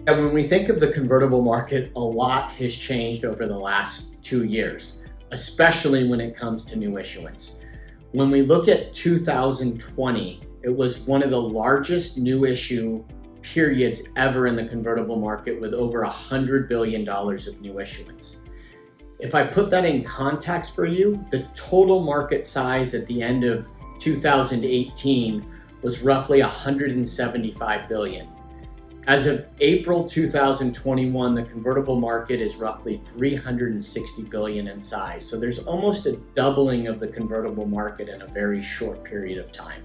And when we think of the convertible market, a lot has changed over the last 2 years, especially when it comes to new issuance. When we look at 2020, it was one of the largest new issue periods ever in the convertible market with over $100 billion of new issuance. If I put that in context for you, the total market size at the end of 2018 was roughly $175 billion. As of April 2021, the convertible market is roughly $360 billion in size. So there's almost a doubling of the convertible market in a very short period of time.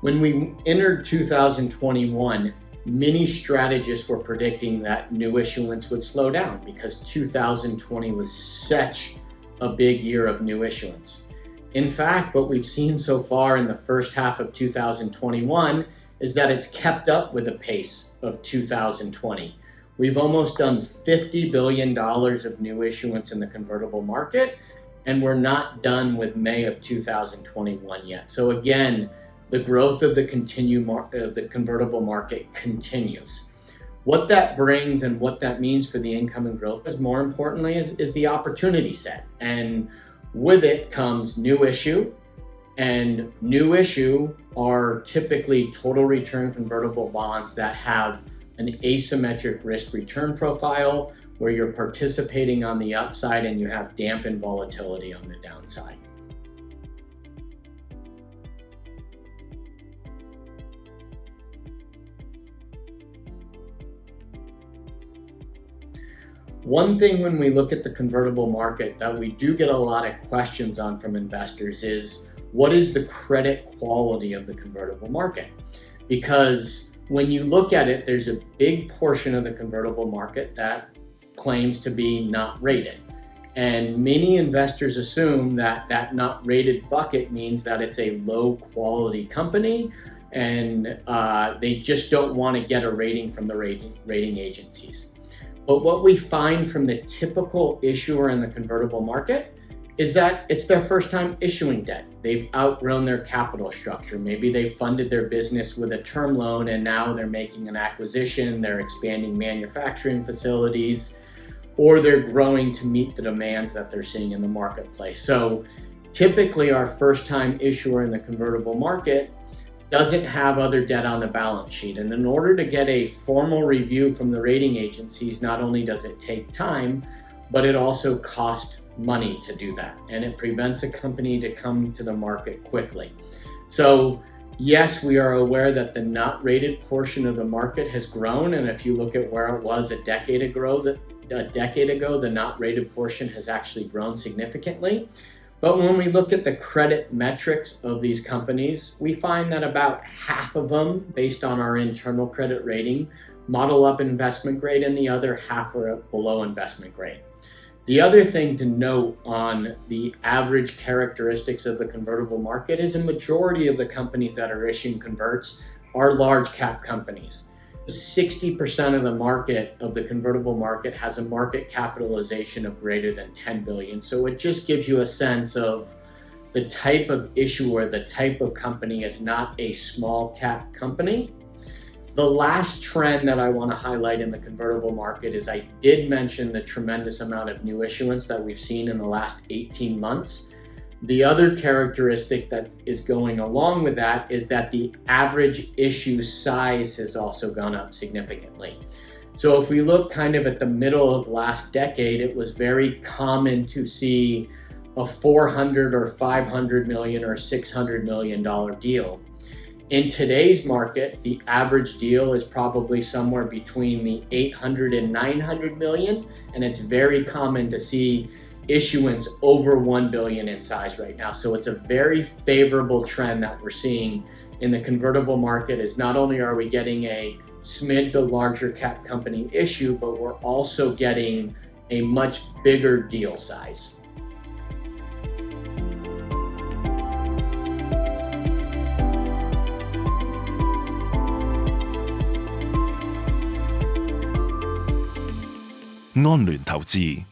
When we entered 2021, many strategists were predicting that new issuance would slow down because 2020 was such a big year of new issuance. In fact, what we've seen so far in the first half of 2021 is that it's kept up with the pace of 2020. We've almost done $50 billion of new issuance in the convertible market, and we're not done with May of 2021 yet. So again, the growth of the convertible market continues. What that brings and what that means for the incoming growth is more importantly is the opportunity set. And with it comes new issue. And new issue are typically total return convertible bonds that have an asymmetric risk return profile where you're participating on the upside and you have dampened volatility on the downside. One thing when we look at the convertible market that we do get a lot of questions on from investors is, what is the credit quality of the convertible market? Because when you look at it, there's a big portion of the convertible market that claims to be not rated. And many investors assume that that not rated bucket means that it's a low quality company and they just don't want to get a rating from the rating agencies. But what we find from the typical issuer in the convertible market is that it's their first time issuing debt. They've outgrown their capital structure. Maybe they funded their business with a term loan and now they're making an acquisition, they're expanding manufacturing facilities, or they're growing to meet the demands that they're seeing in the marketplace. So typically our first time issuer in the convertible market doesn't have other debt on the balance sheet. And in order to get a formal review from the rating agencies, not only does it take time, but it also costs money to do that. And it prevents a company to come to the market quickly. So yes, we are aware that the not rated portion of the market has grown. And if you look at where it was a decade ago, the not rated portion has actually grown significantly. But when we look at the credit metrics of these companies, we find that about half of them, based on our internal credit rating, model up investment grade and the other half are below investment grade. The other thing to note on the average characteristics of the convertible market is a majority of the companies that are issuing converts are large cap companies. 60% of the market of the convertible market has a market capitalization of greater than 10 billion. So it just gives you a sense of the type of issuer, the type of company is not a small cap company. The last trend that I want to highlight in the convertible market is I did mention the tremendous amount of new issuance that we've seen in the last 18 months. The other characteristic that is going along with that is that the average issue size has also gone up significantly. So if we look kind of at the middle of last decade, it was very common to see a 400 or 500 million or $600 million deal. In today's market, the average deal is probably somewhere between the 800 and 900 million, and it's very common to see issuance over 1 billion in size right now. So it's a very favorable trend that we're seeing in the convertible market is not only are we getting a mid to larger cap company issue, but we're also getting a much bigger deal size.安聯投資